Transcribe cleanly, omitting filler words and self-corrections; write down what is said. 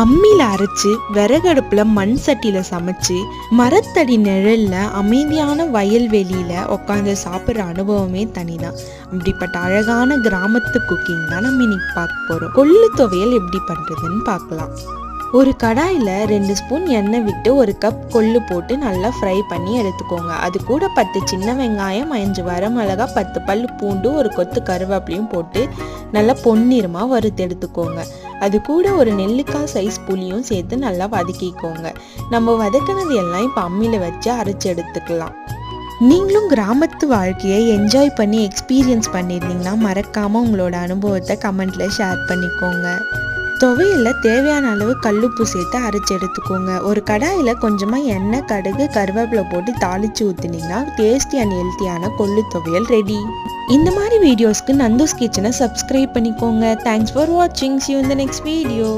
அம்மியில் அரைச்சி விறகடுப்பில் மண் சட்டியில் சமைச்சு மரத்தடி நிழலில் அமைதியான வயல்வெளியில் உட்காந்து சாப்பிட்ற அனுபவமே தனிதான். அப்படிப்பட்ட அழகான கிராமத்து குக்கிங் தான் நம்ம இன்னைக்கு பார்க்க போகிறோம். கொள்ளு துவையல் எப்படி பண்ணுறதுன்னு பார்க்கலாம். ஒரு கடாயில் 2 ஸ்பூன் எண்ணெய் விட்டு 1 கப் கொள்ளு போட்டு நல்லா ஃப்ரை பண்ணி எடுத்துக்கோங்க. அது கூட 10 சின்ன வெங்காயம், 5 வரமிளகா, 10 பல் பூண்டு, 1 கொத்து கருவேப்பிலையும் போட்டு நல்லா பொன்னிறமாக வறுத்து எடுத்துக்கோங்க. அது கூட ஒரு நெல்லிக்காய் சைஸ் புளியும் சேர்த்து நல்லா வதக்கிக்கோங்க. நம்ம வதக்கினது எல்லாம் இப்போ அம்மியில் வச்சு அரைச்சி எடுத்துக்கலாம். நீங்களும் கிராமத்து வாழ்க்கையை என்ஜாய் பண்ணி எக்ஸ்பீரியன்ஸ் பண்ணியிருந்தீங்கன்னா மறக்காமல் உங்களோட அனுபவத்தை கமெண்ட்டில் ஷேர் பண்ணிக்கோங்க. துவையலில் தேவையான அளவு கல்லுப்பு சேர்த்து அரைச்சி எடுத்துக்கோங்க. ஒரு கடாயில் கொஞ்சமாக எண்ணெய், கடுகு, கருவேப்பிலை போட்டு தாளித்து ஊற்றினீங்கன்னா டேஸ்டி அண்ட் ஹெல்த்தியான கொள்ளு துவையல் ரெடி. இந்த மாதிரி வீடியோஸ்க்கு நந்தூஸ் கிச்சனை சப்ஸ்கிரைப் பண்ணிக்கோங்க. தேங்க்ஸ் ஃபார் வாட்சிங். See you in the next video.